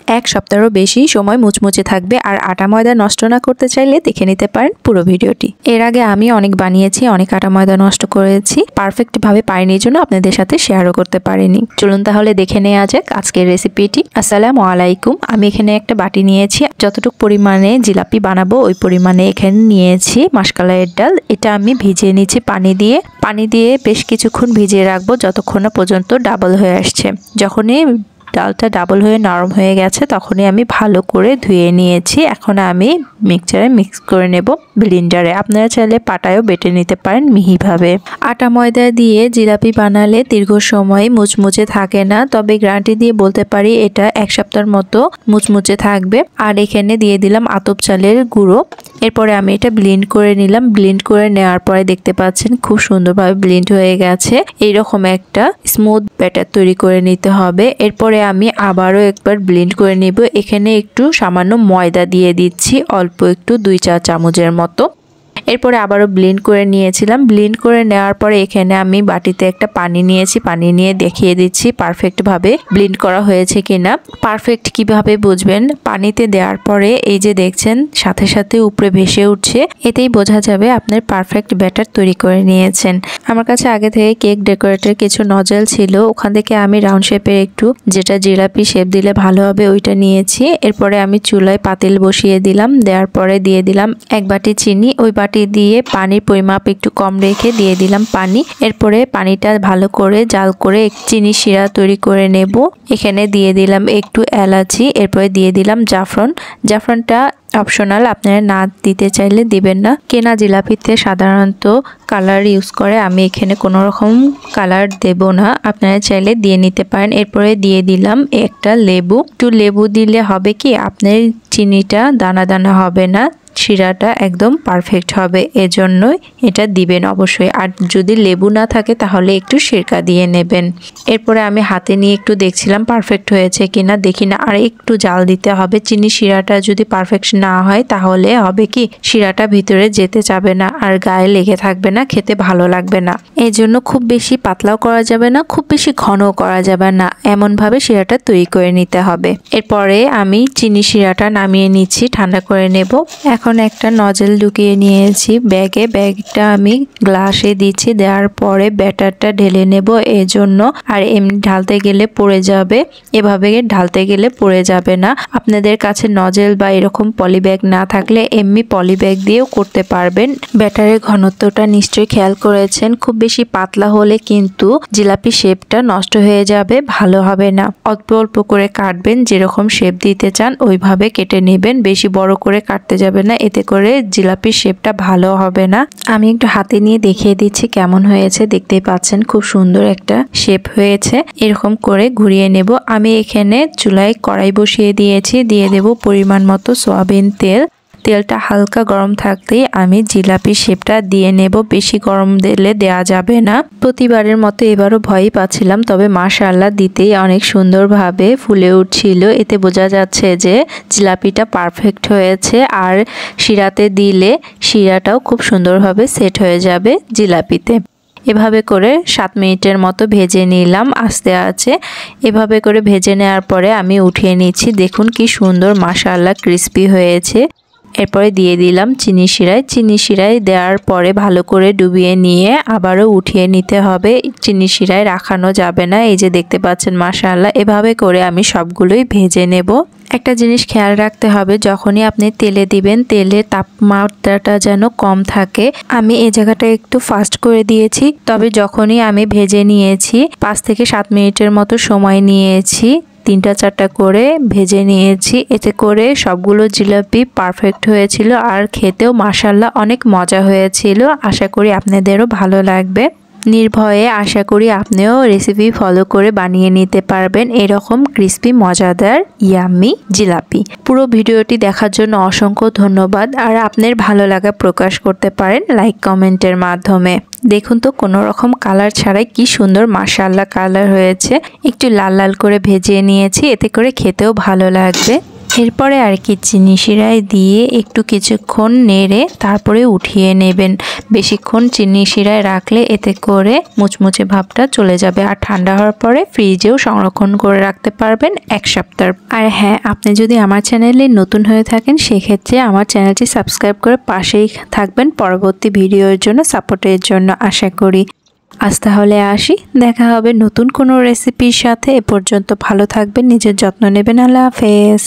এক সপ্তাহেরও বেশি সময় মুচমুচে থাকবে। আর আটা ময়দা নষ্ট না করতে চাইলে দেখে নিতে পারেন পুরো ভিডিওটি। এর আগে আমি অনেক বানিয়েছি, অনেক আটা ময়দা নষ্ট করেছি, পারফেক্ট ভাবে পারিনি জন্য আপনাদের সাথে শেয়ারও করতে পারিনি। চলুন তাহলে দেখে নেওয়া যাক আজকের রেসিপিটি। আসসালামু আলাইকুম। আমি এখানে একটা বাটি নিয়েছি, যতটুকু পরিমাণে জিলাপি বানাবো ওই পরিমাণে এখানে নিয়েছি মাসকলাইয়ের ডাল। এটা আমি ভিজিয়ে নিচ্ছি পানি দিয়ে বেশ কিছুক্ষণ ভিজিয়ে রাখবো যতক্ষণ না পর্যন্ত ডাবল হয়ে আসছে। যখনই ডালটা ডাবল হয়ে নরম হয়ে গেছে তখনই আমি ভালো করে ধুয়ে নিয়েছি। এখন আমি মিক্সচারে মিক্স করে নেব ব্লেন্ডারে। আপনারা চাইলে পাটায়ও বেটে নিতে পারেন মিহিভাবে। আটা ময়দা দিয়ে জিলাপি বানালে দীর্ঘ সময় মুচমুচে থাকে না, তবে গ্যারান্টি দিয়ে বলতে পারি এটা এক সপ্তাহের মতো মুচমুচে থাকবে। আর এখানে দিয়ে দিলাম আতপ চালের গুঁড়ো। এরপরে আমি এটা ব্লেন্ড করে নিলাম। ব্লেন্ড করে নেওয়ার পরে দেখতে পাচ্ছেন খুব সুন্দরভাবে ব্লেন্ড হয়ে গেছে। এইরকম একটা স্মুথ ব্যাটার তৈরি করে নিতে হবে। এরপরে আমি আবারও একবার ব্লেন্ড করে নিব। এখানে একটু সামান্য ময়দা দিয়ে দিচ্ছি, অল্প একটু 2 চা চামচের মতো। এরপরে আবারও ব্লেন্ড করে নিয়েছিলাম। ব্লেন্ড করে নেওয়ার পরে এখানে আমি বাটিতে একটা পানি নিয়েছি, পানি নিয়ে দেখিয়ে দিচ্ছি পারফেক্ট ভাবে ব্লেন্ড করা হয়েছে কিনা। পারফেক্ট কিভাবে বুঝবেন? পানিতে দেওয়ার পরে এই যে দেখছেন সাথে সাথে উপরে ভেসে উঠছে, এতেই বোঝা যাবে আপনার পারফেক্ট ব্যাটার তৈরি করে নিয়েছেন। আমার কাছে আগে থেকে কেক ডেকোরেটের কিছু নজেল ছিল, ওখান থেকে আমি রাউন্ড শেপের একটু, যেটা জিলাপি শেপ দিলে ভালো হবে, ওইটা নিয়েছি। এরপরে আমি চুলায় পাতিল বসিয়ে দিলাম। দেওয়ার পরে দিয়ে দিলাম 1 বাটি চিনি। ওই বাটি দিয়ে পানির পরিমাপ একটু কম রেখে দিয়ে দিলাম পানি। এরপরে পানিটা ভালো করে জাল করে চিনি শিরা তৈরি করে নেব। এখানে দিয়ে দিলাম একটু এলাচি, এরপরে দিয়ে দিলাম জাফরান। জাফরানটা অপশনাল, আপনারা না দিতে চাইলে দিবেন না। কেনা জিলাপিতে সাধারণত কালার ইউজ করে, আমি এখানে কোনো রকম কালার দেব না, আপনারা চাইলে দিয়ে নিতে পারেন। এরপরে দিয়ে দিলাম একটা লেবু। একটু লেবু দিলে হবে কি আপনার চিনিটা দানা দানা হবে না, শিরাটা একদম পারফেক্ট হবে, এজন্যই এটা দিবেন অবশ্যই। আর যদি লেবু না থাকে তাহলে একটু সিরকা দিয়ে নেবেন। এরপরে আমি হাতে নিয়ে একটু দেখছিলাম পারফেক্ট হয়েছে কিনা, দেখি না আর একটু জাল দিতে হবে। চিনি শিরাটা যদি পারফেক্ট না হয় তাহলে হবে কি শিরাটা ভিতরে যেতে যাবে না আর গায়ে লেগে থাকবে না, খেতে ভালো লাগবে না। এই জন্য খুব বেশি পাতলাও করা যাবে না, খুব বেশি ঘনও করা যাবে না, এমন ভাবে শিরাটা তৈরি করে নিতে হবে। এরপরে আমি চিনি শিরাটা নামিয়ে নিচ্ছি, ঠান্ডা করে নেব। এখন একটা নজেল ঢুকিয়ে নিয়েছি ব্যাগে, ব্যাগটা আমি গ্লাসে দিচ্ছি। দেওয়ার পরে ব্যাটারটা ঢেলে নেব এজন্য। আর এমনি ঢালতে গেলে পড়ে যাবে, এভাবে ঢালতে গেলে পড়ে যাবে না। আপনাদের কাছে নজেল বা এরকম পলি ব্যাগ না থাকলে এমনি পলি ব্যাগ দিয়েও করতে পারবেন। ব্যাটারের ঘনত্বটা নিশ্চয়ই খেয়াল করেছেন, খুব বেশি পাতলা হলে কিন্তু জিলাপি শেপটা নষ্ট হয়ে যাবে, ভালো হবে না। অল্প অল্প করে কাটবেন, যেরকম শেপ দিতে চান ওইভাবে কেটে নেবেন, বেশি বড় করে কাটতে যাবে না, এতে করে জিলাপির শেপটা ভালো হবে না। আমি একটু হাতে নিয়ে দেখিয়ে দিচ্ছি কেমন হয়েছে, দেখতেই পাচ্ছেন খুব সুন্দর একটা শেপ হয়েছে। এরকম করে ঘুরিয়ে নেব। আমি এখানে চুলায় কড়াই বসিয়ে দিয়েছি, দিয়ে দেব পরিমাণ মতো সয়াবিন তেল। তেলটা হালকা গরম থাকতেই আমি জিলাপির শেপটা দিয়ে নেব, বেশি গরম দিলে দেয়া যাবে না। প্রতিবারের মতো এবারও ভয়ই পাচ্ছিলাম, তবে মাশাআল্লাহ দিতেই অনেক সুন্দরভাবে ফুলে উঠছিল। এতে বোঝা যাচ্ছে যে জিলাপিটা পারফেক্ট হয়েছে। আর শিরাতে দিলে শিরাটাও খুব সুন্দরভাবে সেট হয়ে যাবে জিলাপিতে। এভাবে করে 7 মিনিটের মতো ভেজে নিলাম আস্তে আঁচে। এভাবে করে ভেজে নেওয়ার পরে আমি উঠিয়ে নিচ্ছি। দেখুন কি সুন্দর মাশাআল্লাহ ক্রিস্পি হয়েছে। এরপরে দিয়ে দিলাম চিনি শিরায়। চিনি শিরায় দেওয়ার পরে ভালো করে ডুবিয়ে নিয়ে আবারও উঠিয়ে নিতে হবে, চিনি শিরায় রাখানো যাবে না। এই যে দেখতে পাচ্ছেন মাশাআল্লাহ, এভাবে করে আমি সবগুলোই ভেজে নেব। একটা জিনিস খেয়াল রাখতে হবে, যখনই আপনি তেলে দিবেন তেলের তাপমাত্রাটা যেন কম থাকে। আমি এই জায়গাটা একটু ফাস্ট করে দিয়েছি, তবে যখনই আমি ভেজে নিয়েছি 5 থেকে 7 মিনিটের মতো সময় নিয়েছি, 3টা-4টা করে ভেজে নিয়েছি। এতে করে সবগুলো জিলাপি পারফেক্ট হয়েছিল আর খেতেও মাশাআল্লাহ অনেক মজা হয়েছিল। আশা করি আপনাদেরও ভালো লাগবে। নির্ভয়ে আশা করি আপনিও রেসিপি ফলো করে বানিয়ে নিতে পারবেন এরকম ক্রিস্পি মজাদার ইয়াম্মি জিলাপি। পুরো ভিডিওটি দেখার জন্য অসংখ্য ধন্যবাদ। আর আপনার ভালো লাগা প্রকাশ করতে পারেন লাইক কমেন্টের মাধ্যমে। দেখুন তো কোনো রকম কালার ছাড়াই কি সুন্দর মাশাআল্লাহ কালার হয়েছে। একটু লাল লাল করে ভেজে নিয়েছি, এতে করে খেতেও ভালো লাগবে। এরপরে আর কি চিনি শিরায় দিয়ে একটু কিছুক্ষণ নেড়ে তারপরে উঠিয়ে নেবেন। বেশিক্ষণ চিনি শিরায় রাখলে এতে করে মুচমুচে ভাবটা চলে যাবে, আর ঠান্ডা হওয়ার পরে ফ্রিজেও সংরক্ষণ করে রাখতে পারবেন 1 সপ্তাহ। আর হ্যাঁ, আপনি যদি আমার চ্যানেলে নতুন হয়ে থাকেন সেক্ষেত্রে আমার চ্যানেলটি সাবস্ক্রাইব করে পাশেই থাকবেন পরবর্তী ভিডিওর জন্য সাপোর্টের জন্য আশা করি। আজ তাহলে আসি, দেখা হবে নতুন কোনো রেসিপির সাথে। এ পর্যন্ত ভালো থাকবেন, নিজের যত্ন নেবেন। আল্লাহ হাফেজ।